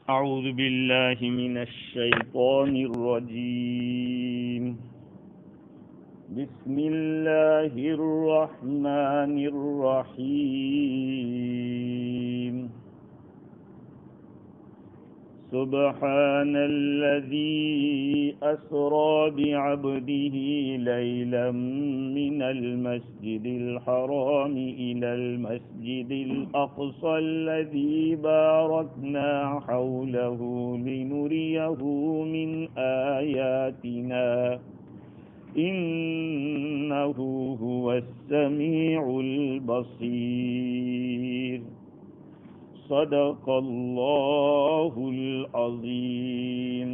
أعوذ بالله من الشيطان الرجيم. بسم الله الرحمن الرحيم. سبحان الذي أسرى بعبده ليلا من المسجد الحرام إلى المسجد الأقصى الذي باركنا حوله لنريه من آياتنا إنه هو السميع البصير. صدق اللہ العظیم.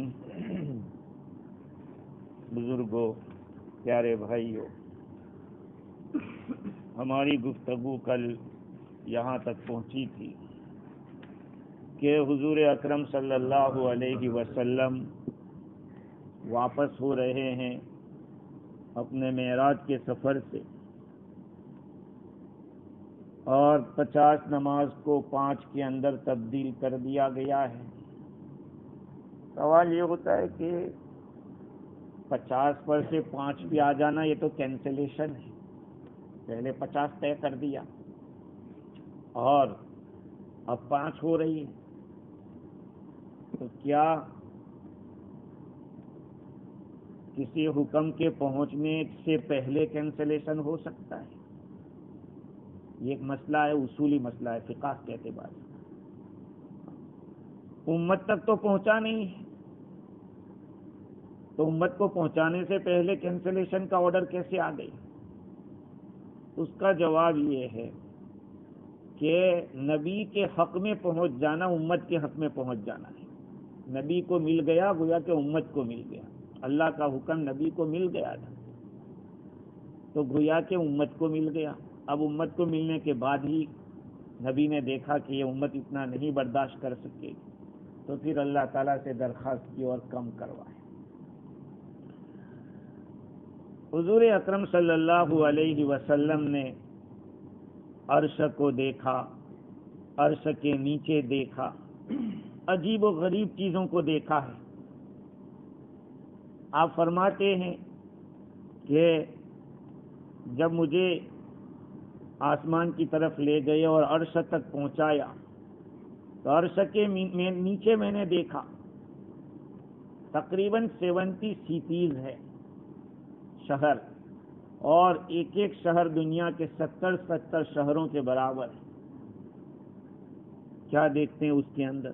بزرگوں، پیارے بھائیوں، ہماری گفتگو کل یہاں تک پہنچی تھی کہ حضور اکرم صلی اللہ علیہ وسلم واپس ہو رہے ہیں اپنے معراج کے سفر سے، اور 50 نماز کو 5 کے اندر تبدیل کر دیا گیا ہے. سوال یہ ہوتا ہے کہ 50 پر سے 5 بھی آ جانا، یہ تو کینسلیشن ہے. پہلے 50 طے کر دیا اور اب 5 ہو رہی ہے، تو کیا کسی حکم کے پہنچنے سے پہلے کینسلیشن ہو سکتا ہے؟ یہ ایک مسئلہ ہے، اصولی مسئلہ ہے فقہ کے اعتبار سے. امت تک تو پہنچا نہیں ہے، تو امت کو پہنچانے سے پہلے کینسلیشن کا آرڈر کیسے آ گئی؟ اس کا جواب یہ ہے کہ نبی کے حق میں پہنچ جانا امت کے حق میں پہنچ جانا ہے. نبی کو مل گیا، گویا کہ امت کو مل گیا. اللہ کا حکم نبی کو مل گیا تھا تو گویا کہ امت کو مل گیا. اب امت کو ملنے کے بعد ہی نبی نے دیکھا کہ یہ امت اتنا نہیں برداشت کر سکے گی، تو پھر اللہ تعالیٰ سے درخواست کی اور کم کروائے. حضور اکرم صلی اللہ علیہ وسلم نے عرش کو دیکھا، عرش کے نیچے دیکھا، عجیب و غریب چیزوں کو دیکھا ہے. آپ فرماتے ہیں کہ جب مجھے آسمان کی طرف لے گئے اور عرش تک پہنچایا تو عرش کے نیچے میں نے دیکھا تقریباً 70 سٹیز ہے، شہر، اور ایک ایک شہر دنیا کے 70 شہروں کے برابر ہے. کیا دیکھتے ہیں اس کے اندر؟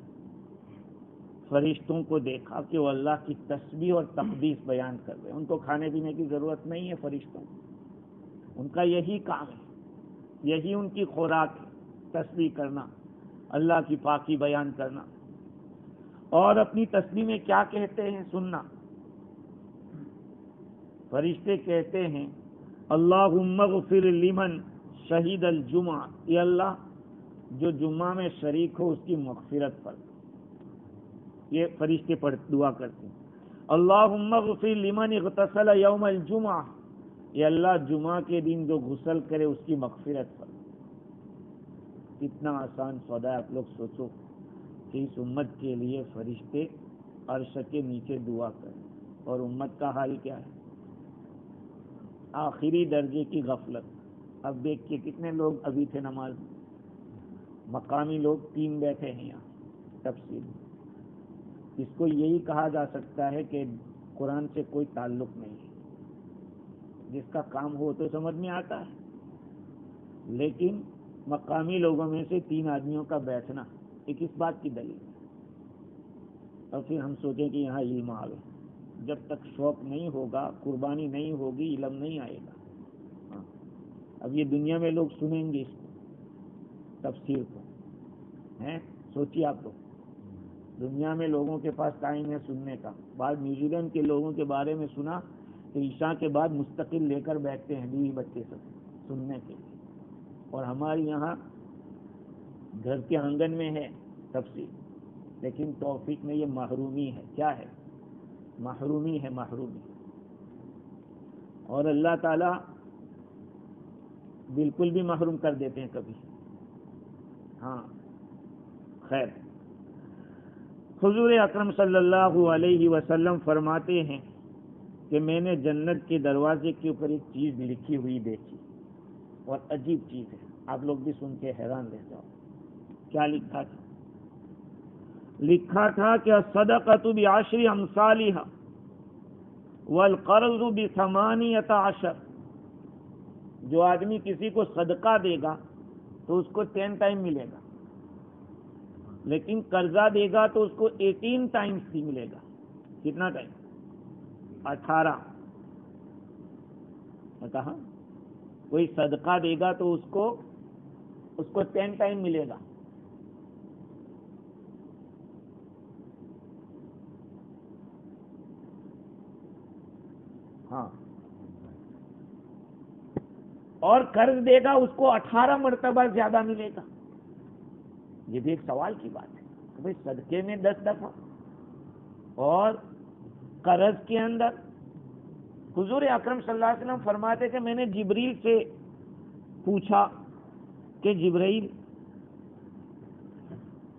فرشتوں کو دیکھا کہ وہ اللہ کی تسبیح اور تقدیس بیان کر رہے ہیں. ان کو کھانے پینے کی ضرورت نہیں ہے فرشتوں کو، ان کا یہی کام ہے، یہی ان کی خوراک ہے، تسبیح کرنا، اللہ کی پاکی بیان کرنا. اور اپنی تسبیح میں کیا کہتے ہیں سننا. فرشتے کہتے ہیں اللہم اغفر لمن شہید الجمعہ، یہ اللہ جو جمعہ میں شریک ہو اس کی مغفرت پر. یہ فرشتے دعا کرتے ہیں. اللہم اغفر لمن اغتسل یوم الجمعہ، یہ اللہ جمعہ کے دن جو غسل کرے اس کی مغفرت پر. کتنا آسان سودا ہے. آپ لوگ سوچو کہ اس امت کے لیے فرشتے عرش کے نیچے دعا کریں، اور امت کا حال کیا ہے؟ آخری درجے کی غفلت. اب دیکھیے کتنے لوگ ابھی تھے نماز میں. مقامی لوگ 3 بیٹھے ہیں یہاں تفصیل. اس کو یہی کہا جا سکتا ہے کہ قرآن سے کوئی تعلق نہیں ہے. جس کا کام ہو تو سمجھ میں آتا ہے، لیکن مقامی لوگوں میں سے 3 آدمیوں کا بیٹھنا ایک اس بات کی دلیل ہے. اور پھر ہم سوچیں کہ یہاں علم آوے. جب تک شوق نہیں ہوگا، قربانی نہیں ہوگی، علم نہیں آئے گا. اب یہ دنیا میں لوگ سنیں گے اس کو، تفسیر کو، ہیں سوچیے آپ لوگ. دنیا میں لوگوں کے پاس ٹائم ہے سننے کا. بعض نیوزی لینڈ کے لوگوں کے بارے میں سنا کہ عشاء کے بعد مستقل لے کر بیٹھتے ہیں بیوی بچے سب سننے کے لیے. اور ہمارے یہاں گھر کے آنگن میں ہے تفسیر، لیکن توفیق میں یہ محرومی ہے. کیا ہے؟ محرومی ہے، محرومی. اور اللہ تعالیٰ بالکل بھی محروم کر دیتے ہیں کبھی. ہاں خیر، حضور اکرم صلی اللہ علیہ وسلم فرماتے ہیں کہ میں نے جنت کے دروازے کے اوپر ایک چیز لکھی ہوئی دیکھی، اور عجیب چیز ہے، آپ لوگ بھی سن کے حیران رہ جاؤ۔ کیا لکھا تھا؟ لکھا تھا کہ الصدقۃ بعشر امثالها والقرض بثمانیۃ عشر۔ جو آدمی کسی کو صدقہ دے گا تو اس کو 10 ٹائم ملے گا، لیکن قرضہ دے گا تو اس کو 18 ٹائمز ہی ملے گا۔ کتنا ٹائم؟ 18۔ میں کہا کوئی صدقہ دے گا تو اس کو 10 ٹائم ملے گا۔ ہاں، اور قرض دے گا اس کو 18 مرتبہ زیادہ ملے گا۔ یہ بھی ایک سوال کی بات ہے کہ بھئی صدقے میں 10 دفعہ اور قرض کے اندر۔ حضور اکرم صلی اللہ علیہ وسلم فرماتے کہ میں نے جبریل سے پوچھا کہ جبریل،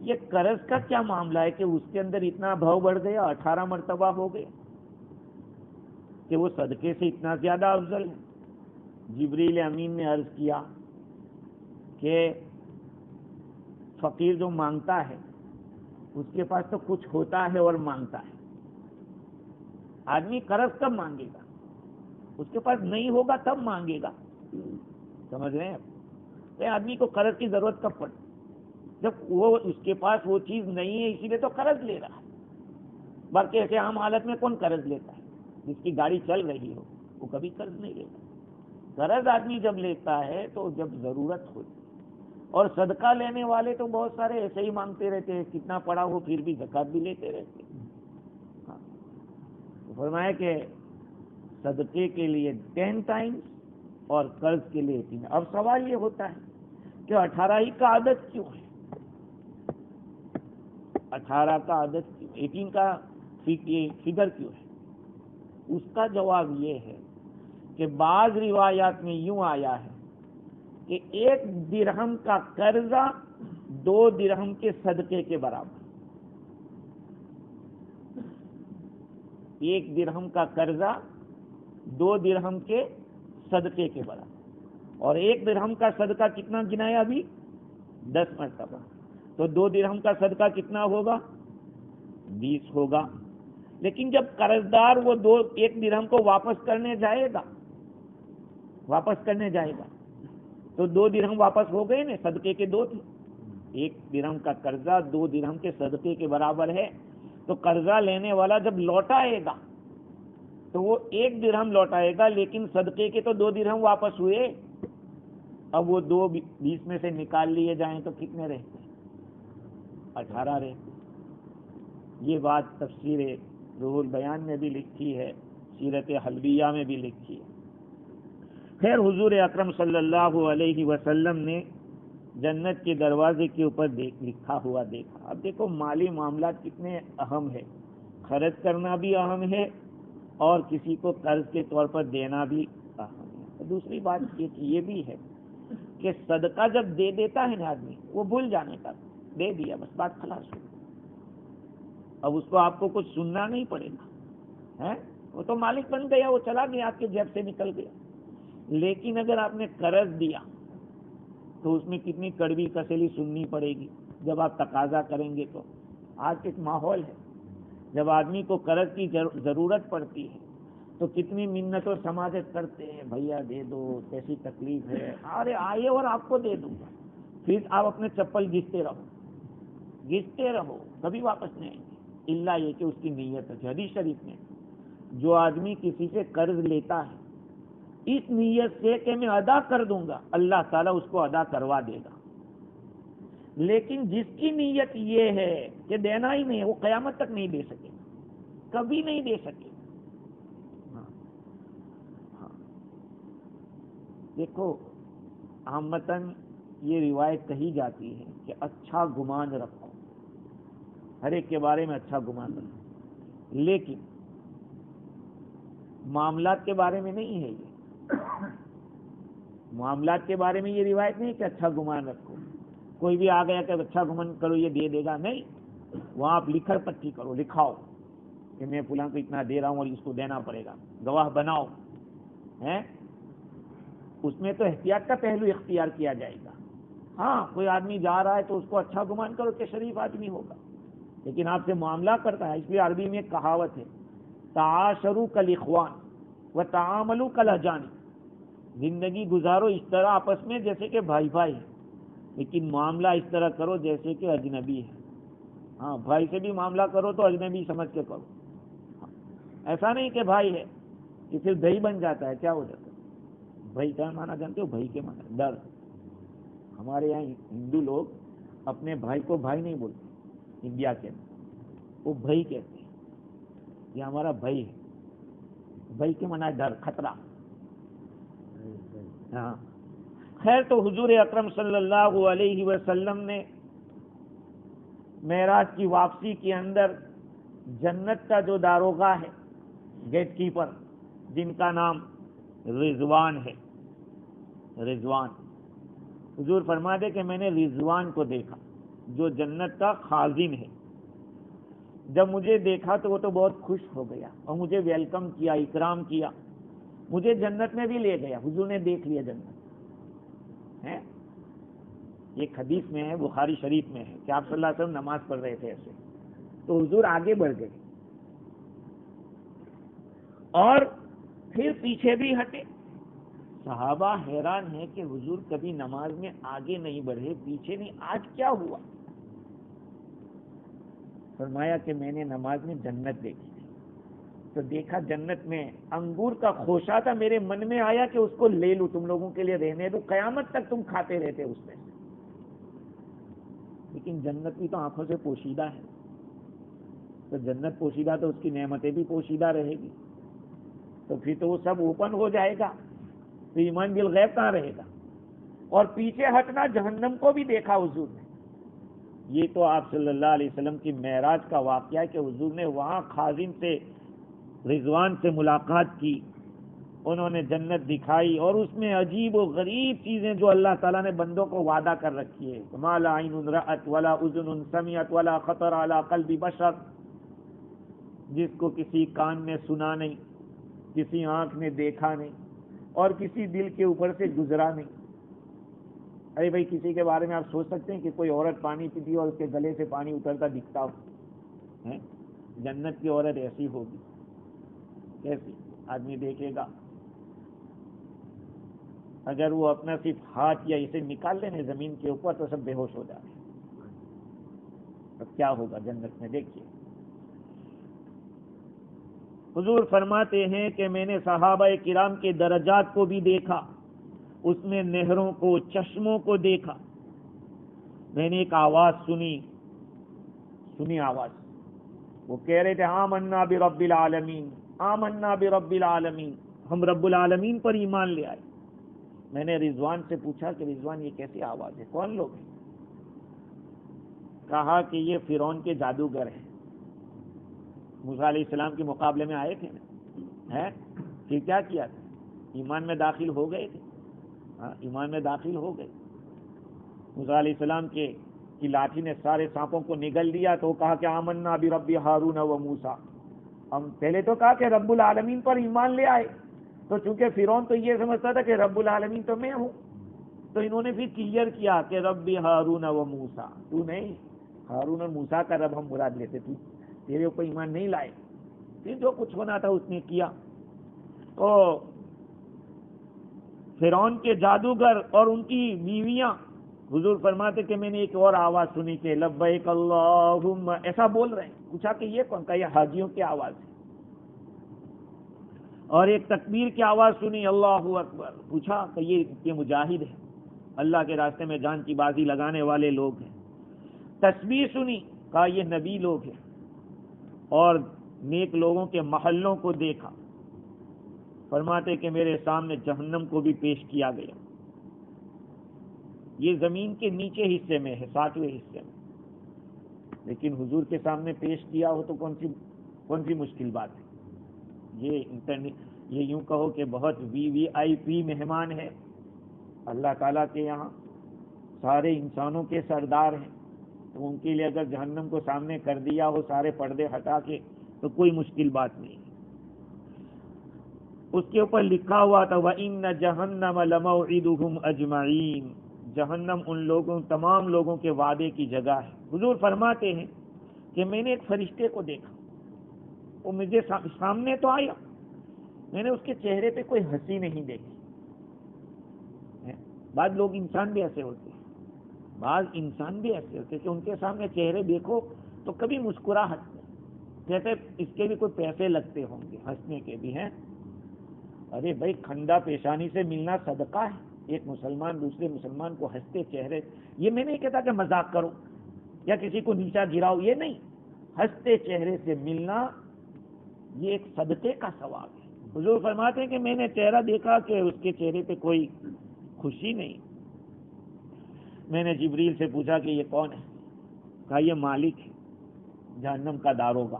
یہ قرض کا کیا معاملہ ہے کہ اس کے اندر اتنا بھاؤ بڑھ گیا، 18 مرتبہ ہو گیا، کہ وہ صدقے سے اتنا زیادہ افضل ہے؟ جبریل امین نے عرض کیا کہ فقیر جو مانگتا ہے اس کے پاس تو کچھ ہوتا ہے اور مانگتا ہے۔ آدمی قرض کب مانگے گا؟ اس کے پاس نہیں ہوگا تب مانگے گا۔ سمجھ رہے ہیں؟ تو آدمی کو قرض کی ضرورت کب پڑے؟ جب وہ اس کے پاس وہ چیز نہیں ہے، اسی لیے تو قرض لے رہا ہے۔ باقی ایسے عام حالت میں کون قرض لیتا ہے؟ جس کی گاڑی چل رہی ہو وہ کبھی قرض نہیں لیتا۔ قرض آدمی جب لیتا ہے تو جب ضرورت ہوتی، اور صدقہ لینے والے تو بہت سارے ایسے ہی مانگتے رہتے ہیں، کتنا پڑا ہو پھر بھی زکوٰۃ بھی لیتے رہتے ہیں۔ ہاں، تو فرمایا کہ صدقے کے لیے 10 ٹائمز اور قرض کے لیے 3۔ اب سوال یہ ہوتا ہے کہ 18 ہی کا عدد کیوں ہے؟ 18 کا عدد کیوں؟ 18 کا فگر کیوں ہے؟ اس کا جواب یہ ہے کہ بعض روایات میں یوں آیا ہے کہ 1 درہم کا قرضہ 2 درہم کے صدقے کے برابر۔ 1 درہم کا قرضہ 2 درہم کے صدقے کے برابر، اور 1 درہم کا صدقہ کتنا گنایا ابھی؟ 10 مرتبہ، تو 2 درہم کا صدقہ کتنا ہوگا؟ 20 ہوگا۔ لیکن جب قرضدار وہ 1 درہم کو واپس کرنے جائے گا تو 2 درہم واپس ہو گئے نا، صدقے کے 2 تھے۔ 1 درہم کا قرضہ 2 درہم کے صدقے کے برابر ہے، تو قرضہ لینے والا جب لوٹائے گا تو وہ 1 درہم لوٹائے گا، لیکن صدقے کے تو 2 درہم واپس ہوئے۔ اب وہ 2 20 میں سے نکال لیے جائیں تو کتنے رہتے؟ 18 رہتے۔ یہ بات تفسیر روح البیان میں بھی لکھی ہے، سیرت حلبیہ میں بھی لکھی ہے۔ خیر، حضور اکرم صلی اللہ علیہ وسلم نے جنت کے دروازے کے اوپر لکھا ہوا دیکھا۔ اب دیکھو مالی معاملات کتنے اہم ہے، خرچ کرنا بھی اہم ہے اور کسی کو قرض کے طور پر دینا بھی اہم ہے۔ دوسری بات یہ بھی ہے کہ صدقہ جب دے دیتا ہے نا آدمی، وہ بھول جانے کا، دے دیا بس بات خلاص ہو، اب اس کو آپ کو کچھ سننا نہیں پڑے گا، وہ تو مالک بن گیا، وہ چلا گیا، آپ کے جیب سے نکل گیا۔ لیکن اگر آپ نے قرض دیا تو اس میں کتنی کڑوی کسیلی سننی پڑے گی جب آپ تقاضا کریں گے۔ تو آج ایک ماحول ہے جب آدمی کو قرض کی ضرورت پڑتی ہے تو کتنی منت و سماجت کرتے ہیں، بھیا دے دو، کیسی تکلیف ہے، ارے آئے اور آپ کو دے دوں گا۔ پھر آپ اپنے چپل گھستے رہو، کبھی واپس نہیں آئیں گے، الا یہ کہ اس کی نیت ہے۔ حدیث شریف میں جو آدمی کسی سے قرض لیتا ہے اس نیت سے کہ میں ادا کر دوں گا، اللہ تعالیٰ اس کو ادا کروا دے گا۔ لیکن جس کی نیت یہ ہے کہ دینا ہی نہیں ہے، وہ قیامت تک نہیں دے سکے، کبھی نہیں دے سکے۔ دیکھو عامتاً یہ روایت کہی جاتی ہے کہ اچھا گمان رکھو، ہر ایک کے بارے میں اچھا گمان رکھو، لیکن معاملات کے بارے میں نہیں ہے۔ یہ معاملات کے بارے میں یہ روایت نہیں کہ اچھا گمان رکھو، کوئی بھی آ گیا کہ اچھا گمان کرو یہ دے دے گا، نہیں۔ وہاں آپ لکھر پٹی کرو، لکھاؤ کہ میں فلاں کو اتنا دے رہا ہوں اور اس کو دینا پڑے گا، گواہ بناؤ ہیں، اس میں تو احتیاط کا پہلو اختیار کیا جائے گا۔ ہاں کوئی آدمی جا رہا ہے تو اس کو اچھا گمان کرو کہ شریف آدمی ہوگا، لیکن آپ سے معاملہ کرتا ہے، اس لیے عربی میں ایک کہاوت ہے، تعاشروا کالاخوان وتعاملوا کالاجانب، زندگی گزارو اس طرح آپس میں جیسے کہ بھائی بھائی ہیں، لیکن معاملہ اس طرح کرو جیسے کہ اجنبی ہے۔ ہاں بھائی سے بھی معاملہ کرو تو اجنبی سمجھ کے کرو، ایسا نہیں کہ بھائی ہے کہ پھر بھائی بن جاتا ہے، کیا ہو جاتا ہے بھائی کا مانا جانتے ہو؟ بھائی کے مانا ڈر۔ ہمارے یہاں ہندو لوگ اپنے بھائی کو بھائی نہیں بولتے، انڈیا کے اندر وہ بھائی کہتے ہیں، یہ ہمارا بھائی ہے، بھائی کے مانا ڈر، خطرہ۔ ہاں خیر، تو حضور اکرم صلی اللہ علیہ وسلم نے معراج کی واپسی کے اندر جنت کا جو داروغہ ہے، گیٹ کیپر، جن کا نام رضوان ہے، رضوان، حضور فرماتے کہ میں نے رضوان کو دیکھا جو جنت کا خازن ہے۔ جب مجھے دیکھا تو وہ تو بہت خوش ہو گیا اور مجھے ویلکم کیا، اکرام کیا، مجھے جنت میں بھی لے گیا۔ حضور نے دیکھ لیا جنت ہے۔ ایک حدیث میں ہے، بخاری شریف میں ہے کہ آپ صلی اللہ علیہ وسلم نماز پڑھ رہے تھے ایسے، تو حضور آگے بڑھ گئے اور پھر پیچھے بھی ہٹے۔ صحابہ حیران ہیں کہ حضور کبھی نماز میں آگے نہیں بڑھے، پیچھے نہیں، آج کیا ہوا؟ فرمایا کہ میں نے نماز میں جنت دیکھی تھی، تو دیکھا جنت میں انگور کا خوشہ تھا، میرے من میں آیا کہ اس کو لے لوں، تم لوگوں کے لیے رہنے دو، قیامت تک تم کھاتے رہتے اس میں۔ لیکن جنت بھی تو آنکھوں سے پوشیدہ ہے، تو جنت پوشیدہ تو اس کی نعمتیں بھی پوشیدہ رہے گی، تو پھر تو وہ سب اوپن ہو جائے گا، تو ایمان بالغیب کہاں رہے گا؟ اور پیچھے ہٹنا، جہنم کو بھی دیکھا حضور نے۔ یہ تو آپ صلی اللہ علیہ وسلم کی معراج کا واقعہ ہے کہ حضور نے وہاں خازن سے، رضوان سے ملاقات کی، انہوں نے جنت دکھائی، اور اس میں عجیب و غریب چیزیں جو اللہ تعالیٰ نے بندوں کو وعدہ کر رکھی ہے، ما لا عین رأت ولا اذن سمعت ولا خطر علی قلب بشر، جس کو کسی کان نے سنا نہیں، کسی آنکھ نے دیکھا نہیں، اور کسی دل کے اوپر سے گزرا نہیں۔ ارے بھائی، کسی کے بارے میں آپ سوچ سکتے ہیں کہ کوئی عورت پانی پیتی اور اس کے گلے سے پانی اترتا دکھتا ہو؟ جنت کی عورت ایسی ہوگی، کیسی آدمی دیکھے گا، اگر وہ اپنا صرف ہاتھ یا اسے نکال لینے زمین کے اوپر تو سب بے ہوش ہو جائے۔ اب کیا ہوگا جنت میں، دیکھیے۔ حضور فرماتے ہیں کہ میں نے صحابہ کرام کے درجات کو بھی دیکھا، اس میں نہروں کو، چشموں کو دیکھا۔ میں نے ایک آواز سنی آواز، وہ کہہ رہے تھے آمنا برب العالمین، آمنا برب العالمین، ہم رب العالمین پر ایمان لے آئے۔ میں نے رضوان سے پوچھا کہ رضوان یہ کیسی آواز ہے، کون لوگ ہیں؟ کہا کہ یہ فرعون کے جادوگر ہیں، موسیٰ علیہ السلام کے مقابلے میں آئے تھے نا، پھر کیا کیا تھا؟ ایمان میں داخل ہو گئے تھے، ایمان میں داخل ہو گئے۔ موسیٰ علیہ السلام کی لاٹھی نے سارے سانپوں کو نگل دیا، تو کہا کہ آمنا برب ہارون و موسیٰ، ہم پہلے تو کہا کہ رب العالمین پر ایمان لے آئے، تو چونکہ فرعون تو یہ سمجھتا تھا کہ رب العالمین تو میں ہوں، تو انہوں نے پھر کلیئر کیا کہ رب ہارون و موسیٰ، تو نہیں، ہارون اور موسیٰ کا رب ہم مراد لیتے، تو تیرے اوپر ایمان نہیں لائے۔ پھر جو کچھ ہونا تھا اس نے کیا۔ تو فرعون کے جادوگر اور ان کی بیویاں، حضور فرماتے کہ میں نے ایک اور آواز سنی کہ لبیک اللہم، ایسا بول رہے ہیں۔ پوچھا کہ یہ کون کا؟ یہ حاجیوں کی آواز ہے۔ اور ایک تکبیر کی آواز سنی، اللہ اکبر۔ پوچھا کہ یہ مجاہد ہے، اللہ کے راستے میں جان کی بازی لگانے والے لوگ ہیں۔ تسبیح سنی، کہا یہ نبی لوگ ہیں۔ اور نیک لوگوں کے محلوں کو دیکھا۔ فرماتے کہ میرے سامنے جہنم کو بھی پیش کیا گیا، یہ زمین کے نیچے حصے میں ہے، 7ویں حصے میں، لیکن حضور کے سامنے پیش کیا ہو تو کون سی مشکل بات ہے؟ یہ یوں کہو کہ بہت وی آئی پی مہمان ہے اللہ تعالیٰ کے یہاں، سارے انسانوں کے سردار ہیں، تو ان کے لیے اگر جہنم کو سامنے کر دیا ہو سارے پردے ہٹا کے تو کوئی مشکل بات نہیں. اس کے اوپر لکھا ہوا تھا وَإِنَّ جَهَنَّمَ لَمَوْعِدُهُمْ أَجْمَعِينَ, جہنم ان لوگوں تمام لوگوں کے وعدے کی جگہ ہے. حضور فرماتے ہیں کہ میں نے ایک فرشتے کو دیکھا, وہ مجھے سامنے تو آیا, میں نے اس کے چہرے پہ کوئی ہنسی نہیں دیکھی. بعض لوگ انسان بھی ایسے ہوتے ہیں, کہ ان کے سامنے چہرے دیکھو تو کبھی مسکراہٹ کہتے اس کے بھی کوئی پیسے لگتے ہوں گے ہنسنے کے بھی ہیں. ارے بھائی, کھندا پیشانی سے ملنا صدقہ ہے. ایک مسلمان دوسرے مسلمان کو ہنستے چہرے, یہ میں نہیں کہتا کہ مذاق کرو یا کسی کو نیچا گراؤ, یہ نہیں, ہنستے چہرے سے ملنا یہ ایک صدقے کا ثواب ہے. حضور فرماتے ہیں کہ میں نے چہرہ دیکھا کہ اس کے چہرے پہ کوئی خوشی نہیں. میں نے جبریل سے پوچھا کہ یہ کون ہے؟ کہا یہ مالک ہے, جہنم کا داروغہ,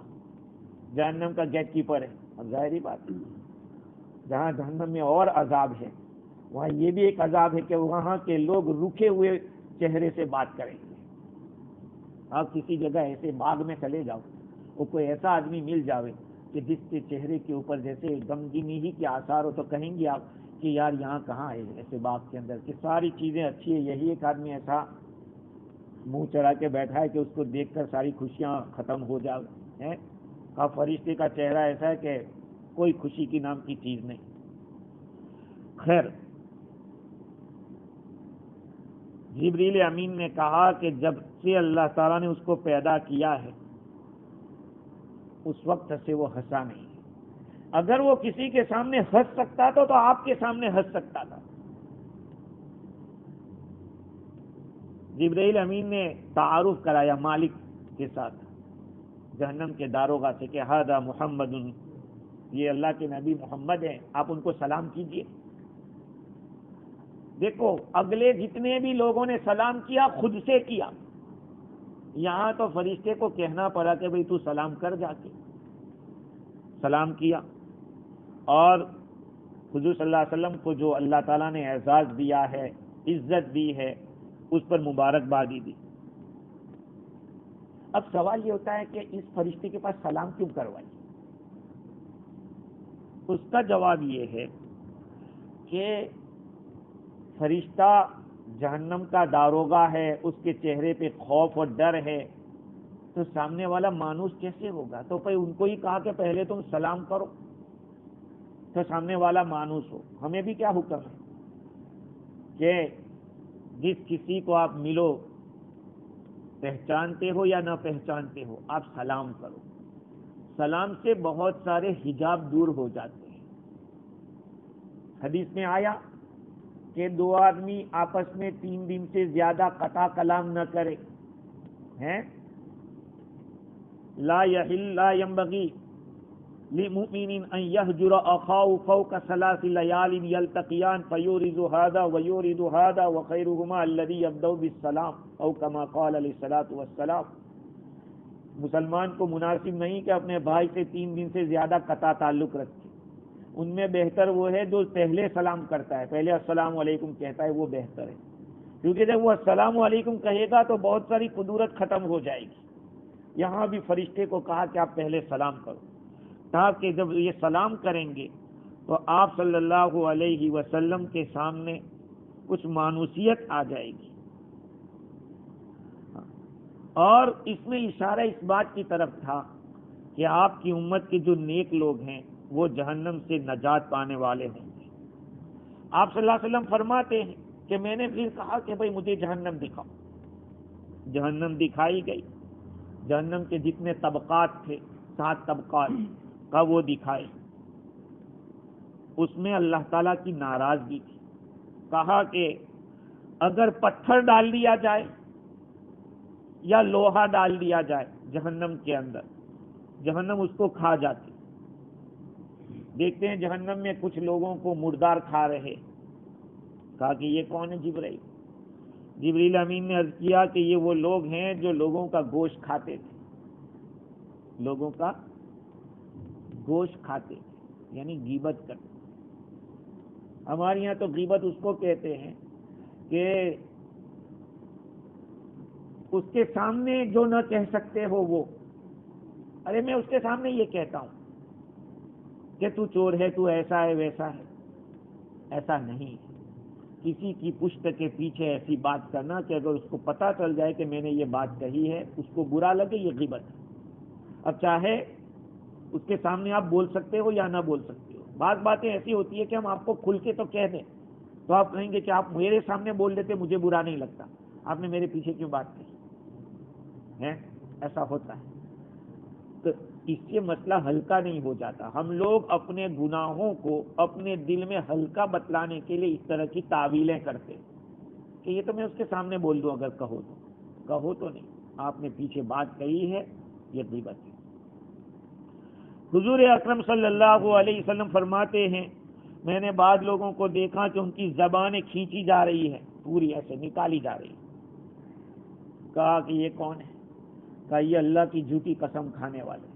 جہنم کا گیٹ کیپر ہے. اب ظاہری بات ہے, جہاں جہنم میں اور عذاب ہے وہاں یہ بھی ایک عذاب ہے کہ وہاں کے لوگ رکے ہوئے چہرے سے بات کریں گے. آپ کسی جگہ ایسے باغ میں چلے جاؤ, وہ کوئی ایسا آدمی مل جاوے کہ جس کے چہرے کے اوپر جیسے غمگینی ہی کے آثار ہو, تو کہیں گے آپ کہ یار یہاں کہاں ہے ایسے باغ کے اندر کہ ساری چیزیں اچھی ہے, یہی ایک آدمی ایسا منہ چڑھا کے بیٹھا ہے کہ اس کو دیکھ کر ساری خوشیاں ختم ہو جائے. کا فرشتے کا چہرہ ایسا ہے کہ کوئی خوشی کی نام کی چیز نہیں. خیر, جبریل امین نے کہا کہ جب سے اللہ تعالیٰ نے اس کو پیدا کیا ہے اس وقت سے وہ ہنسا نہیں. اگر وہ کسی کے سامنے ہنس سکتا تھا تو آپ کے سامنے ہنس سکتا تھا. جبریل امین نے تعارف کرایا مالک کے ساتھ, جہنم کے داروغہ سے, کہ ھذا محمد, یہ اللہ کے نبی محمد ہیں, آپ ان کو سلام کیجئے. دیکھو اگلے جتنے بھی لوگوں نے سلام کیا خود سے کیا, یہاں تو فرشتے کو کہنا پڑا کہ بھئی تو سلام کر, جا کے سلام کیا. اور حضور صلی اللہ علیہ وسلم کو جو اللہ تعالیٰ نے اعزاز دیا ہے, عزت دی ہے, اس پر مبارکبادی دی. اب سوال یہ ہوتا ہے کہ اس فرشتے کے پاس سلام کیوں کروائی؟ اس کا جواب یہ ہے کہ فرشتہ جہنم کا داروغہ ہے, اس کے چہرے پہ خوف اور ڈر ہے, تو سامنے والا مانوس کیسے ہوگا؟ تو پھر ان کو ہی کہا کہ پہلے تم سلام کرو تو سامنے والا مانوس ہو. ہمیں بھی کیا حکم ہے کہ جس کسی کو آپ ملو, پہچانتے ہو یا نہ پہچانتے ہو, آپ سلام کرو. سلام سے بہت سارے حجاب دور ہو جاتے ہیں. حدیث میں آیا کہ دو آدمی آپس میں 3 دن سے زیادہ قطع کلام نہ کرے ہیں, لا يحل لا ينبغي لمؤمن ان يهجر اخاه فوق 3 ليال يلتقيان فيورد هذا ويورد هذا وخيرهما الذي يبدأ بالسلام او كما قال عليه الصلاة والسلام. مسلمان کو مناسب نہیں کہ اپنے بھائی سے 3 دن سے زیادہ قطع تعلق رکھے. ان میں بہتر وہ ہے جو پہلے سلام کرتا ہے, پہلے السلام علیکم کہتا ہے, وہ بہتر ہے. کیونکہ جب وہ السلام علیکم کہے گا تو بہت ساری قدورت ختم ہو جائے گی. یہاں بھی فرشتے کو کہا کہ آپ پہلے سلام کرو, تاکہ جب یہ سلام کریں گے تو آپ صلی اللہ علیہ وسلم کے سامنے کچھ مانوسیت آ جائے گی. اور اس میں اشارہ اس بات کی طرف تھا کہ آپ کی امت کے جو نیک لوگ ہیں وہ جہنم سے نجات پانے والے ہوں گے. آپ صلی اللہ علیہ وسلم فرماتے ہیں کہ میں نے پھر کہا کہ بھئی مجھے جہنم دکھاؤ. جہنم دکھائی گئی. جہنم کے جتنے طبقات تھے 7 طبقات کا وہ دکھائے. اس میں اللہ تعالیٰ کی ناراضگی تھی. کہا کہ اگر پتھر ڈال دیا جائے یا لوہا ڈال دیا جائے جہنم کے اندر, جہنم اس کو کھا جاتی. دیکھتے ہیں جہنم میں کچھ لوگوں کو مردار کھا رہے. کہا کہ یہ کون ہے؟ جبرائیل. جبریل امین نے عرض کیا کہ یہ وہ لوگ ہیں جو لوگوں کا گوشت کھاتے تھے, لوگوں کا گوشت کھاتے تھے, یعنی غیبت کرتے. ہمارے یہاں تو غیبت اس کو کہتے ہیں کہ اس کے سامنے جو نہ کہہ سکتے ہو وہ، ارے میں اس کے سامنے یہ کہتا ہوں کہ تو چور ہے، تو ایسا ہے ویسا ہے، ایسا نہیں ہے۔ کسی کی پشت کے پیچھے ایسی بات کرنا کہ اگر اس کو پتا چل جائے کہ میں نے یہ بات کہی ہے، اس کو برا لگے، یہ غیبت ہے۔ اب چاہے اس کے سامنے آپ بول سکتے ہو یا نہ بول سکتے ہو، بعض باتیں ایسی ہوتی ہے کہ ہم آپ کو کھل کے تو کہہ دیں تو آپ کہیں گے کہ آپ میرے سامنے بول دیتے مجھے برا نہیں لگتا، آپ نے میرے پیچھے کیوں بات کہی ہے؟ ایسا ہوتا ہے، تو اس سے مسئلہ ہلکا نہیں ہو جاتا۔ ہم لوگ اپنے گناہوں کو اپنے دل میں ہلکا بتلانے کے لیے اس طرح کی تعویلیں کرتے کہ یہ تو میں اس کے سامنے بول دوں، اگر کہو تو نہیں، آپ نے پیچھے بات کہی ہے، یہ غیبت ہے۔ حضور اکرم صلی اللہ علیہ وسلم فرماتے ہیں میں نے بعض لوگوں کو دیکھا کہ ان کی زبانیں کھینچی جا رہی ہے، پوری ایسے نکالی جا رہی ہے۔ کہا کہ یہ کون ہے؟ کہا یہ اللہ کی جھوٹی قسم کھانے والے،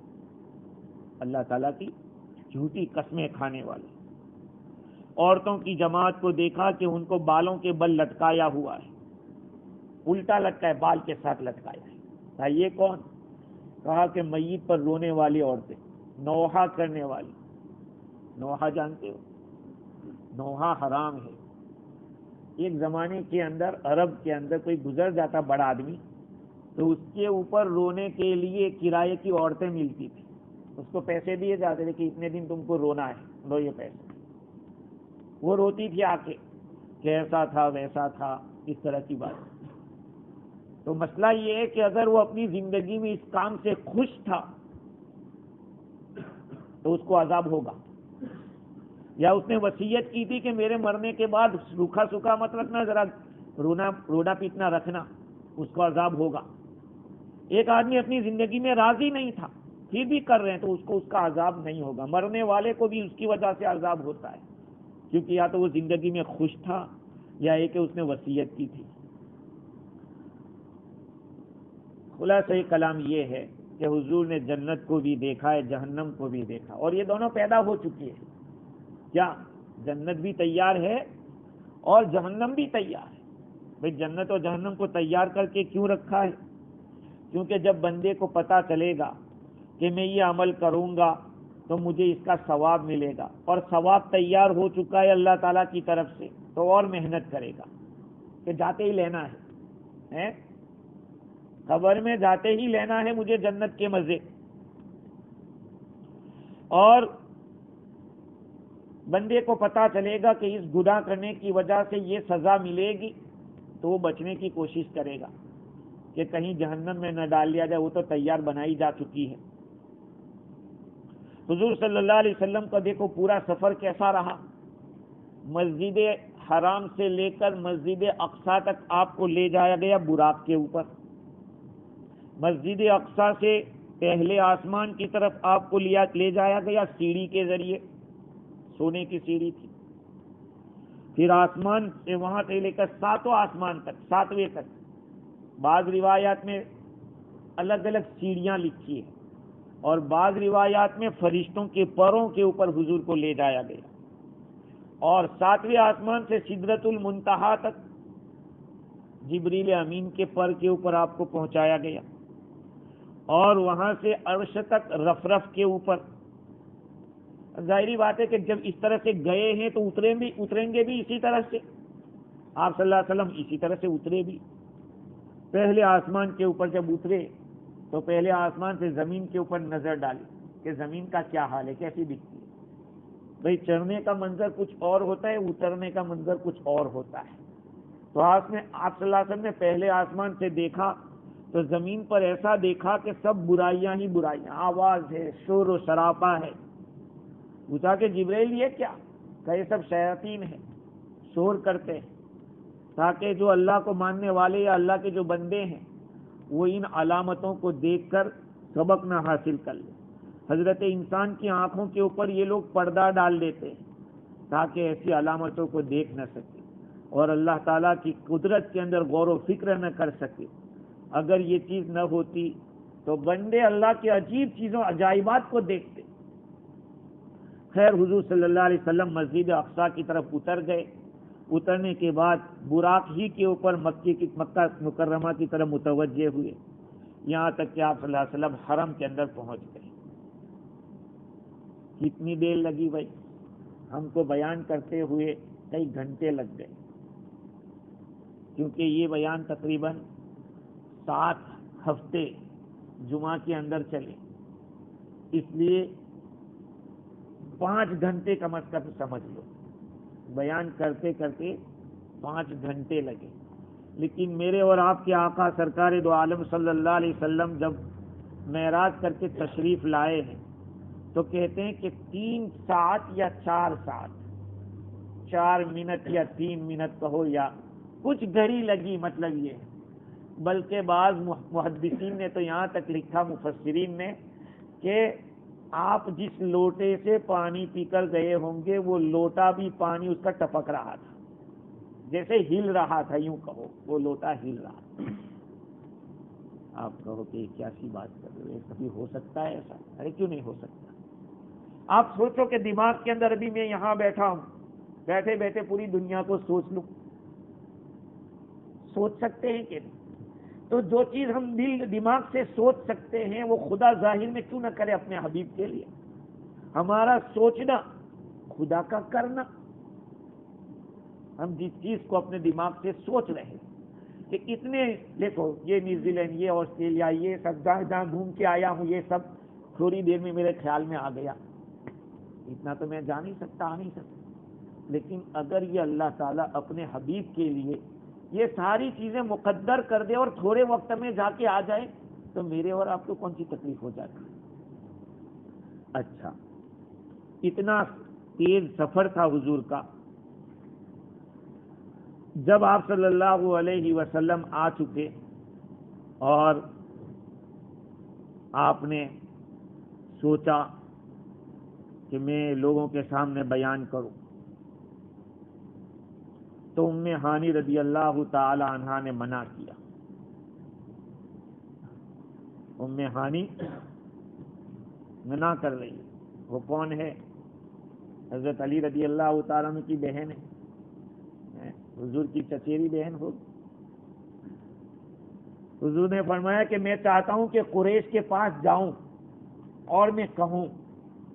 اللہ تعالیٰ کی جھوٹی قسمیں کھانے والے۔ عورتوں کی جماعت کو دیکھا کہ ان کو بالوں کے بل لٹکایا ہوا ہے، الٹا لٹکا ہے، بال کے ساتھ لٹکایا ہے۔ کہا یہ کون؟ کہا کہ میت پر رونے والی عورتیں، نوحہ کرنے والی۔ نوحہ جانتے ہو؟ نوحہ حرام ہے۔ ایک زمانے کے اندر عرب کے اندر کوئی گزر جاتا بڑا آدمی تو اس کے اوپر رونے کے لیے کرائے کی عورتیں ملتی تھی، اس کو پیسے دیے جاتے تھے کہ اتنے دن تم کو رونا ہے، لو یہ پیسے۔ وہ روتی تھی آ کے کہ ایسا تھا ویسا تھا، اس طرح کی بات۔ تو مسئلہ یہ ہے کہ اگر وہ اپنی زندگی میں اس کام سے خوش تھا تو اس کو عذاب ہوگا، یا اس نے وصیت کی تھی کہ میرے مرنے کے بعد روکھا سوکھا مت رکھنا، ذرا رونا پیٹنا رکھنا، اس کو عذاب ہوگا۔ ایک آدمی اپنی زندگی میں راضی نہیں تھا پھر بھی کر رہے ہیں تو اس کو اس کا عذاب نہیں ہوگا۔ مرنے والے کو بھی اس کی وجہ سے عذاب ہوتا ہے، کیونکہ یا تو وہ زندگی میں خوش تھا یا یہ کہ اس نے وصیت کی تھی۔ خلاصہ کلام یہ ہے کہ حضور نے جنت کو بھی دیکھا ہے، جہنم کو بھی دیکھا، اور یہ دونوں پیدا ہو چکی ہے۔ کیا جنت بھی تیار ہے اور جہنم بھی تیار ہے؟ بھئی جنت اور جہنم کو تیار کر کے کیوں رکھا ہے؟ کیونکہ جب بندے کو پتا چلے گا کہ میں یہ عمل کروں گا تو مجھے اس کا ثواب ملے گا، اور ثواب تیار ہو چکا ہے اللہ تعالیٰ کی طرف سے، تو اور محنت کرے گا کہ جاتے ہی لینا ہے، خبر میں جاتے ہی لینا ہے مجھے جنت کے مزے۔ اور بندے کو پتا چلے گا کہ اس گناہ کرنے کی وجہ سے یہ سزا ملے گی تو وہ بچنے کی کوشش کرے گا کہ کہیں جہنم میں نہ ڈال لیا جائے، وہ تو تیار بنائی جا چکی ہے۔ حضور صلی اللہ علیہ وسلم کا دیکھو پورا سفر کیسا رہا، مسجد حرام سے لے کر مسجد اقصیٰ تک آپ کو لے جایا گیا براق کے اوپر۔ مسجد اقصیٰ سے پہلے آسمان کی طرف آپ کو لے جایا گیا سیڑھی کے ذریعے، سونے کی سیڑھی تھی، پھر آسمان سے وہاں سے لے کر ساتوں آسمان تک، ساتویں تک۔ بعض روایات میں الگ الگ سیڑھیاں لکھی ہیں، اور بعض روایات میں فرشتوں کے پروں کے اوپر حضور کو لے جایا گیا، اور ساتویں آسمان سے سدرۃ المنتہا تک جبریل امین کے پر کے اوپر آپ کو پہنچایا گیا، اور وہاں سے عرش تک رف کے اوپر۔ ظاہری بات ہے کہ جب اس طرح سے گئے ہیں تو اتریں گے بھی اسی طرح سے، آپ صلی اللہ علیہ وسلم اسی طرح سے اترے بھی۔ پہلے آسمان کے اوپر جب اترے تو پہلے آسمان سے زمین کے اوپر نظر ڈالی کہ زمین کا کیا حال ہے، کیسی دکھتی ہے۔ بھئی چڑھنے کا منظر کچھ اور ہوتا ہے، اترنے کا منظر کچھ اور ہوتا ہے۔ تو آپ صلی اللہ علیہ وسلم نے پہلے آسمان سے دیکھا تو زمین پر ایسا دیکھا کہ سب برائیاں ہی برائیاں، آواز ہے، شور و شرابہ ہے۔ پوچھا کہ جبرائیل یہ کیا؟ کہ یہ سب شیاطین ہیں، شور کرتے ہیں تاکہ جو اللہ کو ماننے والے یا اللہ کے جو بندے ہیں وہ ان علامتوں کو دیکھ کر سبق نہ حاصل کر لیں۔ حضرت انسان کی آنکھوں کے اوپر یہ لوگ پردہ ڈال دیتے ہیں تاکہ ایسی علامتوں کو دیکھ نہ سکے اور اللہ تعالیٰ کی قدرت کے اندر غور و فکر نہ کر سکے۔ اگر یہ چیز نہ ہوتی تو بندے اللہ کی عجیب چیزوں عجائبات کو دیکھتے۔ خیر حضور صلی اللہ علیہ وسلم مسجد اقصیٰ کی طرف اتر گئے، اترنے کے بعد براق ہی کے اوپر مکہ مکرمہ کی طرف متوجہ ہوئے، یہاں تک کہ آپ صلی اللہ علیہ وسلم حرم کے اندر پہنچ گئے۔ کتنی دیر لگی بھائی؟ ہم کو بیان کرتے ہوئے کئی گھنٹے لگ گئے، کیونکہ یہ بیان تقریباً 7 ہفتے جمعہ کے اندر چلے، اس لیے 5 گھنٹے کم از کم سمجھ لو، بیان کرتے کرتے 5 گھنٹے لگے۔ لیکن میرے اور آپ کے آقا سرکار دو عالم صلی اللہ علیہ وسلم جب معراج کر کے تشریف لائے ہیں تو کہتے ہیں کہ 3 ساعت یا 4 ساعت، 4 منٹ یا 3 منٹ کہو یا کچھ گھڑی لگی، مطلب یہ ہے۔ بلکہ بعض محدثین نے تو یہاں تک لکھا، مفسرین نے، کہ آپ جس لوٹے سے پانی پی کر گئے ہوں گے وہ لوٹا بھی پانی اس کا ٹپک رہا تھا، جیسے ہل رہا تھا، یوں کہو وہ لوٹا ہل رہا تھا۔ آپ کہو کہ کیا سی بات کر رہے ہو، کبھی ہو سکتا ہے ایسا؟ ارے کیوں نہیں ہو سکتا؟ آپ سوچو کہ دماغ کے اندر ابھی میں یہاں بیٹھا ہوں، بیٹھے بیٹھے پوری دنیا کو سوچ لوں، سوچ سکتے ہیں کہ نہیں؟ تو جو چیز ہم دماغ سے سوچ سکتے ہیں وہ خدا ظاہر میں کیوں نہ کرے اپنے حبیب کے لیے؟ ہمارا سوچنا، خدا کا کرنا۔ ہم جس چیز کو اپنے دماغ سے سوچ رہے ہیں کہ اتنے، دیکھو یہ نیوزی لینڈ، یہ آسٹریلیا، یہ سب جہاں گھوم کے آیا ہوں، یہ سب تھوڑی دیر میں میرے خیال میں آ گیا، اتنا تو میں جا نہیں سکتا، آ نہیں سکتا۔ لیکن اگر یہ اللہ تعالیٰ اپنے حبیب کے لیے یہ ساری چیزیں مقدر کر دے اور تھوڑے وقت میں جا کے آ جائے تو میرے اور آپ کو کون سی تکلیف ہو جاتی؟ اچھا، اتنا تیز سفر تھا حضور کا۔ جب آپ صلی اللہ علیہ وسلم آ چکے اور آپ نے سوچا کہ میں لوگوں کے سامنے بیان کروں، تو ام ہانی رضی اللہ تعالی عنہا نے منع کیا۔ ام ہانی منع کر رہی ہے۔ وہ کون ہے؟ حضرت علی رضی اللہ تعالیٰ عنہ کی بہن ہے، حضور کی چچیری بہن ہو۔ حضور نے فرمایا کہ میں چاہتا ہوں کہ قریش کے پاس جاؤں اور میں کہوں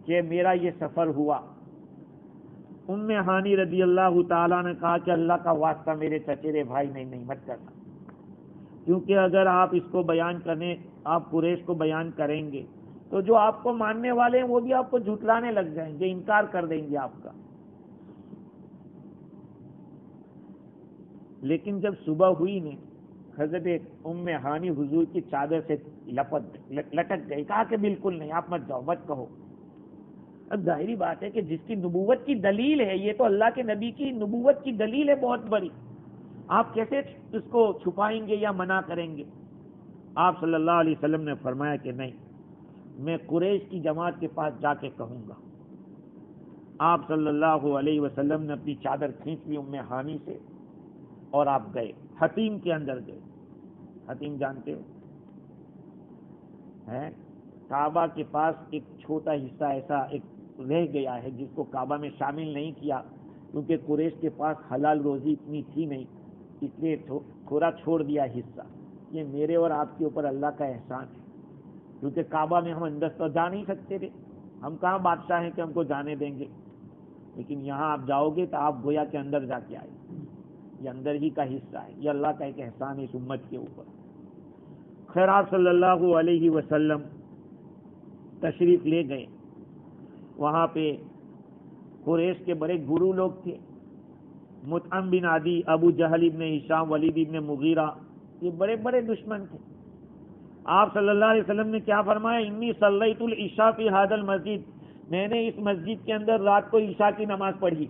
کہ میرا یہ سفر ہوا۔ ام ہانی رضی اللہ تعالیٰ نے کہا کہ اللہ کا واسطہ میرے چچیرے بھائی، نہیں مت کرنا، کیونکہ اگر آپ اس کو بیان کرنے، آپ قریش کو بیان کریں گے تو جو آپ کو ماننے والے ہیں وہ بھی آپ کو جھٹلانے لگ جائیں گے، انکار کر دیں گے آپ کا۔ لیکن جب صبح ہوئی نے، حضرت ام ہانی حضور کی چادر سے لٹک گئی، کہا کہ بالکل نہیں، آپ مت جاؤ، مت کہو۔ اب ظاہری بات ہے کہ جس کی نبوت کی دلیل ہے، یہ تو اللہ کے نبی کی نبوت کی دلیل ہے بہت بڑی، آپ کیسے اس کو چھپائیں گے یا منع کریں گے؟ آپ صلی اللہ علیہ وسلم نے فرمایا کہ نہیں، میں قریش کی جماعت کے پاس جا کے کہوں گا۔ آپ صلی اللہ علیہ وسلم نے اپنی چادر کھینچ لی ام ہانی سے اور آپ گئے، حتیم کے اندر گئے۔ حتیم جانتے ہو ہے؟ کعبہ کے پاس ایک چھوٹا حصہ ایسا ایک رہ گیا ہے جس کو کعبہ میں شامل نہیں کیا، کیونکہ قریش کے پاس حلال روزی اتنی تھی نہیں، اس لیے تھوڑا چھوڑ دیا حصہ۔ یہ میرے اور آپ کے اوپر اللہ کا احسان ہے، کیونکہ کعبہ میں ہم اندر تو جا نہیں سکتے تھے، ہم کہاں بادشاہ ہیں کہ ہم کو جانے دیں گے، لیکن یہاں آپ جاؤ گے تو آپ گویا کے اندر جا کے آئے، یہ اندر ہی کا حصہ ہے، یہ اللہ کا ایک احسان ہے اس امت کے اوپر۔ خیر، آپ صلی اللہ علیہ وسلم تشریف لے گئے۔ وہاں پہ قریش کے بڑے گرو لوگ تھے، مطعم بن عدی، ابو جہل ابن ہشام، ولید ابن مغیرہ، یہ بڑے بڑے دشمن تھے۔ آپ صلی اللہ علیہ وسلم نے کیا فرمایا؟ انی صلیت العشاء فی ھذا المسجد، میں نے اس مسجد کے اندر رات کو عشاء کی نماز پڑھی،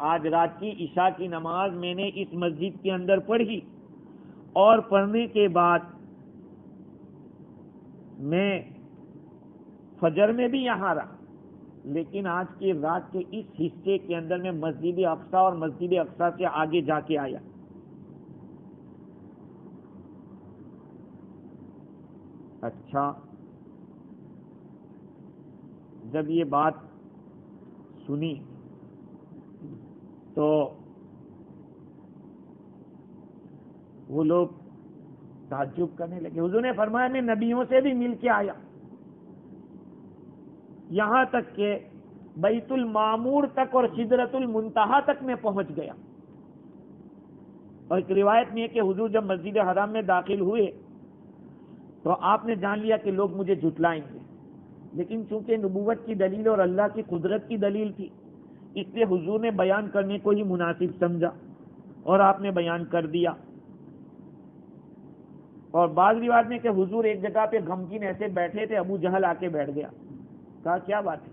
آج رات کی عشاء کی نماز میں نے اس مسجد کے اندر پڑھی، اور پڑھنے کے بعد میں فجر میں بھی یہاں رہا، لیکن آج کی رات کے اس حصے کے اندر میں مسجد اقصی اور مسجد اقصی سے آگے جا کے آیا۔ اچھا، جب یہ بات سنی تو وہ لوگ تعجب کرنے لگے. حضور نے فرمایا میں نبیوں سے بھی مل کے آیا, یہاں تک کہ بیت المعمور تک اور سدرۃ المنتہا تک میں پہنچ گیا. اور ایک روایت میں ہے کہ حضور جب مسجد حرام میں داخل ہوئے تو آپ نے جان لیا کہ لوگ مجھے جھٹلائیں گے, لیکن چونکہ نبوت کی دلیل اور اللہ کی قدرت کی دلیل تھی, اس لیے حضور نے بیان کرنے کو ہی مناسب سمجھا اور آپ نے بیان کر دیا. اور بعض روایت میں کہ حضور ایک جگہ پہ غمگین ایسے بیٹھے تھے, ابو جہل آ کے بیٹھ گیا. کہا کیا بات ہے,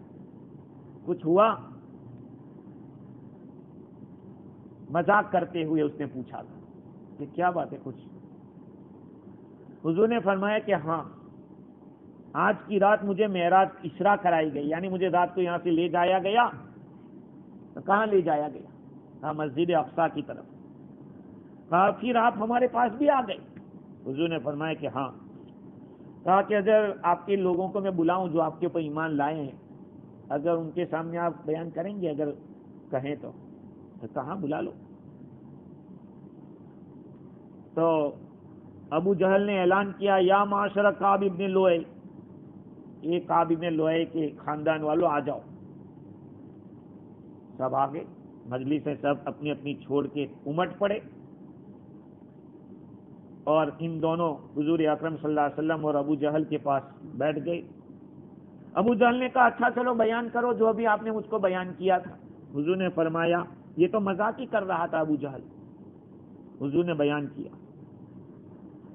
کچھ ہوا؟ مذاق کرتے ہوئے اس نے پوچھا کہ کیا بات ہے کچھ. حضور نے فرمایا کہ ہاں, آج کی رات مجھے معراج اسراء کرائی گئی, یعنی مجھے رات کو یہاں سے لے جایا گیا. تو کہاں لے جایا گیا؟ کہا مسجد اقصیٰ کی طرف. کہا پھر آپ ہمارے پاس بھی آ گئے؟ حضور نے فرمایا کہ ہاں. کہا کہ اگر آپ کے لوگوں کو میں بلاؤں جو آپ کے اوپر ایمان لائے ہیں, اگر ان کے سامنے آپ بیان کریں گے؟ اگر کہیں تو کہاں, بلا لو. تو ابو جہل نے اعلان کیا یا معاشر کعب ابن لؤی, یہ کعب ابن لؤی کے خاندان والوں آ جاؤ. سب آگے مجلس سے سب اپنی اپنی چھوڑ کے امٹ پڑے اور ان دونوں حضور اکرم صلی اللہ علیہ وسلم اور ابو جہل کے پاس بیٹھ گئے. ابو جہل نے کہا اچھا چلو بیان کرو جو ابھی آپ نے مجھ کو بیان کیا تھا. حضور نے فرمایا یہ تو مذاق ہی کر رہا تھا ابو جہل. حضور نے بیان کیا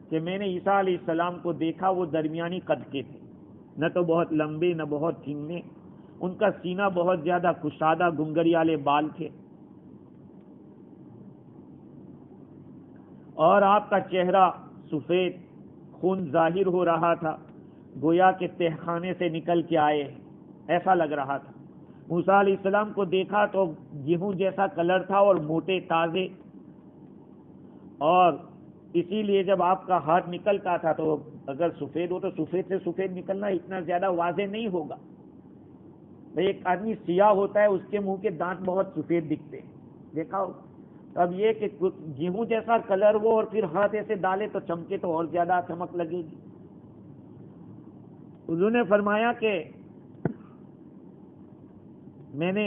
کہ میں نے عیسیٰ علیہ السلام کو دیکھا, وہ درمیانی قد کے تھے, نہ تو بہت لمبے نہ بہت چینے, ان کا سینہ بہت زیادہ کشادہ گنگریالے بال تھے, اور آپ کا چہرہ سفید خون ظاہر ہو رہا تھا, گویا کہ تہخانے سے نکل کے آئے ہیں ایسا لگ رہا تھا. موسیٰ علیہ السلام کو دیکھا تو گیہوں جیسا کلر تھا اور موٹے تازے, اور اسی لیے جب آپ کا ہاتھ نکلتا تھا تو اگر سفید ہو تو سفید سے سفید نکلنا اتنا زیادہ واضح نہیں ہوگا. ایک آدمی سیاہ ہوتا ہے, اس کے منہ کے دانت بہت سفید دکھتے ہیں, دیکھا ہو. اب یہ کہ گیہوں جیسا کلر ہو اور پھر ہاتھ ایسے ڈالے تو چمکے تو اور زیادہ چمک لگے گی. حضور نے فرمایا کہ میں نے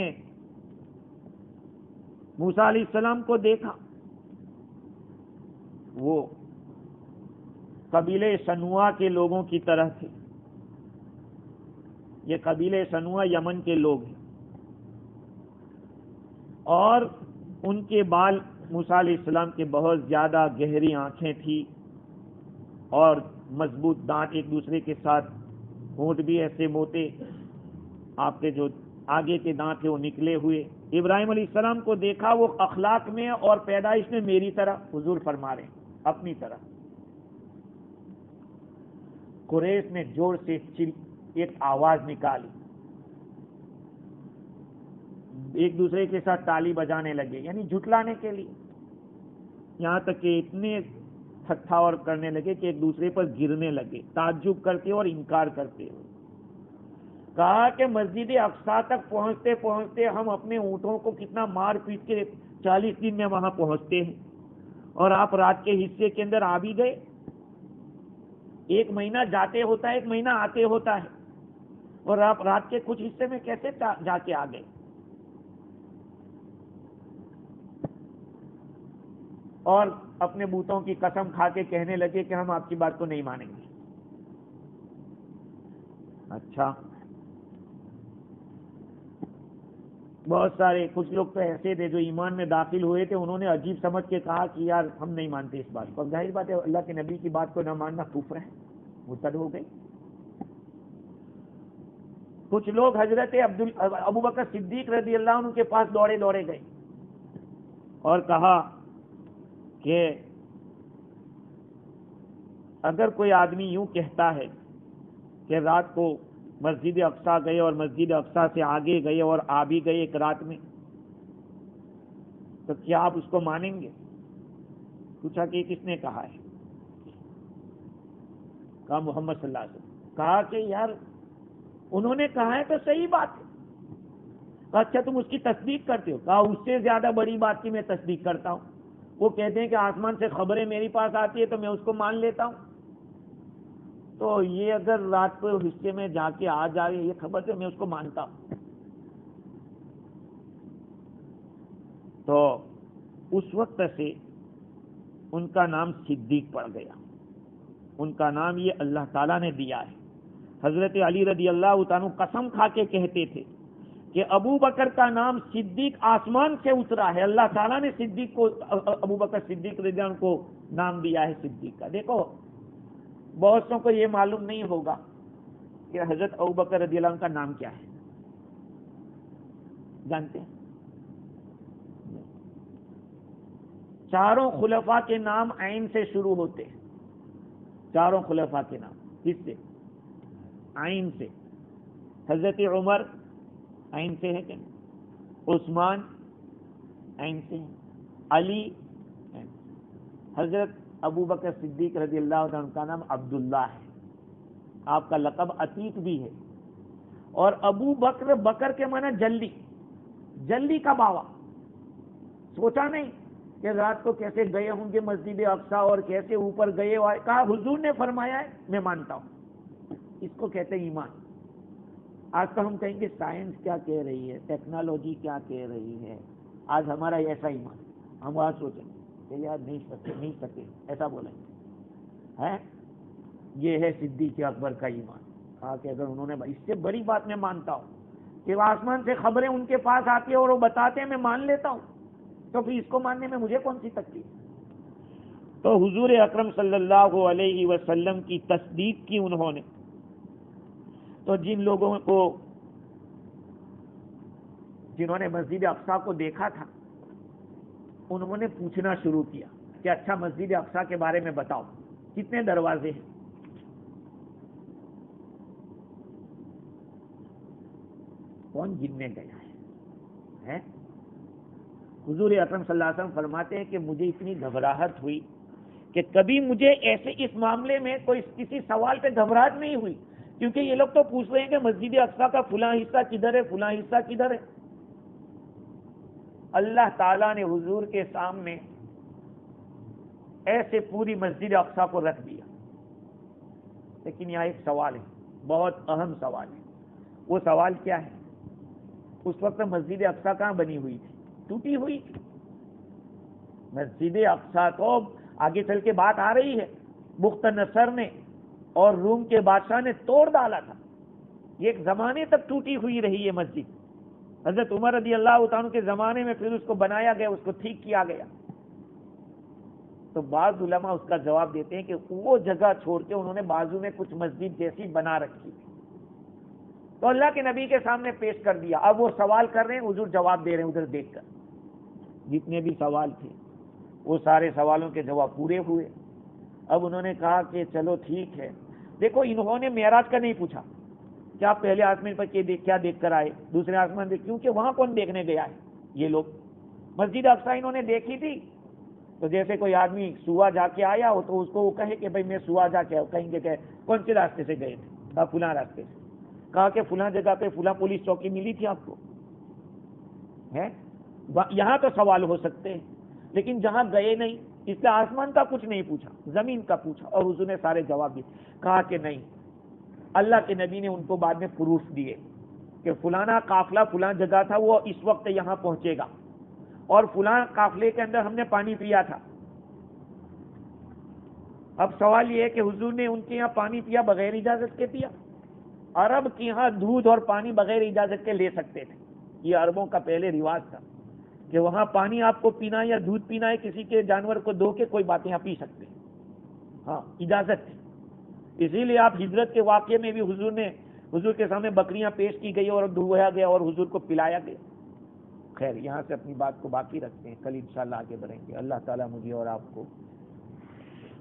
موسیٰ علیہ السلام کو دیکھا, وہ قبیلے سنوا کے لوگوں کی طرح تھے. یہ قبیلے سنوا یمن کے لوگ ہیں, اور ان کے بال موسیٰ علیہ السلام کے بہت زیادہ گہری آنکھیں تھی اور مضبوط دانت ایک دوسرے کے ساتھ, ہونٹ بھی ایسے موٹے, آپ کے جو آگے کے دانت تھے وہ نکلے ہوئے. ابراہیم علیہ السلام کو دیکھا, وہ اخلاق میں اور پیدائش میں میری طرح, حضور فرما رہے ہیں اپنی طرح. قریش نے زور سے ایک آواز نکالی, ایک دوسرے کے ساتھ تالی بجانے لگے, یعنی جھٹلانے کے لیے, یہاں تک کہ اتنے ٹھٹھا اور کرنے لگے کہ ایک دوسرے پر گرنے لگے, تعجب کرتے اور انکار کرتے ہوئے. کہا کہ مسجد اقصیٰ تک پہنچتے پہنچتے ہم اپنے اونٹوں کو کتنا مار پیٹ کے 40 دن میں وہاں پہنچتے ہیں, اور آپ رات کے حصے کے اندر آ بھی گئے. 1 مہینہ جاتے ہوتا ہے, 1 مہینہ آتے ہوتا ہے, اور آپ رات کے کچھ حصے میں کیسے جا کے آ گئے؟ اور اپنے بتوں کی قسم کھا کے کہنے لگے کہ ہم آپ کی بات کو نہیں مانیں گے. اچھا, بہت سارے کچھ لوگ تو ایسے تھے جو ایمان میں داخل ہوئے تھے, انہوں نے عجیب سمجھ کے کہا کہ یار ہم نہیں مانتے اس بات کو. اب ظاہر بات ہے اللہ کے نبی کی بات کو نہ ماننا کفر ہے, مرتد ہو گئے. کچھ لوگ حضرت ابو بکر صدیق رضی اللہ عنہ کے پاس دوڑے دوڑے گئے اور کہا کہ اگر کوئی آدمی یوں کہتا ہے کہ رات کو مسجد اقصیٰ گئے اور مسجد اقصیٰ سے آگے گئے اور آ بھی گئے ایک رات میں, تو کیا آپ اس کو مانیں گے؟ پوچھا کہ کس نے کہا ہے؟ کہا محمد صلی اللہ علیہ وسلم. کہا کہ یار انہوں نے کہا ہے تو صحیح بات ہے, کہا اچھا تم اس کی تصدیق کرتے ہو؟ کہا اس سے زیادہ بڑی بات کی میں تصدیق کرتا ہوں. وہ کہتے ہیں کہ آسمان سے خبریں میری پاس آتی ہے تو میں اس کو مان لیتا ہوں. تو یہ اگر رات کو حصے میں جا کے آ جائے یہ خبر تو میں اس کو مانتا ہوں. تو اس وقت سے ان کا نام صدیق پڑ گیا. ان کا نام یہ اللہ تعالیٰ نے دیا ہے. حضرت علی رضی اللہ تعالیٰ قسم کھا کے کہتے تھے کہ ابو بکر کا نام صدیق آسمان سے اترا ہے. اللہ تعالیٰ نے صدیق کو، ابو بکر صدیق رضی اللہ عنہ کو نام دیا ہے صدیق کا. دیکھو بہت سو کو یہ معلوم نہیں ہوگا کہ حضرت ابو بکر رضی اللہ عنہ کا نام کیا ہے. جانتے ہیں؟ چاروں خلفاء کے نام عین سے شروع ہوتے ہیں. چاروں خلفاء کے نام کس سے؟ عین سے. حضرت عمر عین سے ہے کہ نہیں؟ عثمان عین سے ہے. علی عین. حضرت ابو بکر صدیق رضی اللہ عنہ کا نام عبداللہ ہے. آپ کا لقب عتیق بھی ہے. اور ابو بکر، بکر کے معنی جلدی، جلدی کا باوا. سوچا نہیں کہ رات کو کیسے گئے ہوں گے مسجد اقصی اور کیسے اوپر گئے. کہا حضور نے فرمایا ہے میں مانتا ہوں. اس کو کہتے ہیں ایمان. آج تو ہم کہیں گے سائنس کیا کہہ رہی ہے، ٹیکنالوجی کیا کہہ رہی ہے. آج ہمارا ایسا ایمان، ہم آج سوچیں کہ یار نہیں سکے ایسا بولیں گے ہے. یہ ہے صدیق اکبر کا ایمان. کہا کہ اگر انہوں نے، اس سے بڑی بات میں مانتا ہوں کہ وہ آسمان سے خبریں ان کے پاس آتی ہیں اور وہ بتاتے ہیں میں مان لیتا ہوں، تو پھر اس کو ماننے میں مجھے کون سی تکلیف. تو حضور اکرم صلی اللہ علیہ وسلم کی تصدیق کی انہوں نے. تو جن لوگوں کو، جنہوں نے مسجد اقصی کو دیکھا تھا، انہوں نے پوچھنا شروع کیا کہ اچھا مسجد اقصی کے بارے میں بتاؤ، کتنے دروازے ہیں؟ کون گننے گیا ہے؟ حضور اکرم صلی اللہ علیہ وسلم فرماتے ہیں کہ مجھے اتنی گھبراہٹ ہوئی کہ کبھی مجھے ایسے اس معاملے میں کوئی کسی سوال پہ گھبراہٹ نہیں ہوئی، کیونکہ یہ لوگ تو پوچھ رہے ہیں کہ مسجد اقصی کا فلاں حصہ کدھر ہے، فلاں حصہ کدھر ہے. اللہ تعالیٰ نے حضور کے سامنے ایسے پوری مسجد اقصی کو رکھ دیا. لیکن یہاں ایک سوال ہے، بہت اہم سوال ہے. وہ سوال کیا ہے؟ اس وقت مسجد اقصی کہاں بنی ہوئی تھی؟ ٹوٹی ہوئی تھی. مسجد اقصی کو آگے چل کے بات آ رہی ہے، بخت نصر نے اور روم کے بادشاہ نے توڑ ڈالا تھا. یہ ایک زمانے تک ٹوٹی ہوئی رہی ہے مسجد. حضرت عمر رضی اللہ عنہ کے زمانے میں پھر اس کو بنایا گیا، اس کو ٹھیک کیا گیا. تو بعض علماء اس کا جواب دیتے ہیں کہ وہ جگہ چھوڑ کے انہوں نے بازو میں کچھ مسجد جیسی بنا رکھی تھی. تو اللہ کے نبی کے سامنے پیش کر دیا. اب وہ سوال کر رہے ہیں، حضور جواب دے رہے ہیں ادھر دیکھ کر. جتنے بھی سوال تھے وہ سارے سوالوں کے جواب پورے ہوئے. اب انہوں نے کہا کہ چلو ٹھیک ہے. دیکھو انہوں نے معراج کا نہیں پوچھا کہ آپ پہلے آسمان پر کیا دیکھ کر آئے، دوسرے آسمان پہ، کیونکہ وہاں کون دیکھنے گیا ہے. یہ لوگ مسجد اقصی انہوں نے دیکھی تھی. تو جیسے کوئی آدمی سوا جا کے آیا ہو تو اس کو وہ کہے کہ بھائی میں سوا جا کے، کہیں گے کہ کون سے راستے سے گئے تھے؟ کہا فلاں راستے سے. کہا کہ فلاں جگہ پہ فلاں پولیس چوکی ملی تھی آپ کو ہے. یہاں تو سوال ہو سکتے ہیں، لیکن جہاں گئے نہیں، اس لیے آسمان کا کچھ نہیں پوچھا، زمین کا پوچھا. اور حضور نے سارے جواب دیے. کہا کہ نہیں، اللہ کے نبی نے ان کو بعد میں پروف دیے کہ فلانا قافلہ فلاں جگہ تھا، وہ اس وقت یہاں پہنچے گا، اور فلاں قافلے کے اندر ہم نے پانی پیا تھا. اب سوال یہ ہے کہ حضور نے ان کے یہاں پانی پیا بغیر اجازت کے پیا؟ عرب کے یہاں دودھ اور پانی بغیر اجازت کے لے سکتے تھے. یہ عربوں کا پہلے رواج تھا کہ وہاں پانی آپ کو پینا یا دودھ پینا ہے، کسی کے جانور کو دو کے کوئی بات یہاں پی سکتے ہیں. ہاں اجازت تھی. اسی لیے آپ ہجرت کے واقعے میں بھی حضور کے سامنے بکریاں پیش کی گئی اور دھویا گیا اور حضور کو پلایا گیا. خیر یہاں سے اپنی بات کو باقی رکھتے ہیں، کل انشاءاللہ آگے بڑھیں گے. اللہ تعالیٰ مجھے اور آپ کو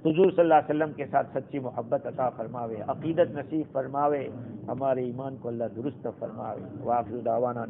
حضور صلی اللہ علیہ وسلم کے ساتھ سچی محبت عطا فرماوے، عقیدت نصیب فرماوے، ہمارے ایمان کو اللہ درست فرماوے. وآخر دعوانا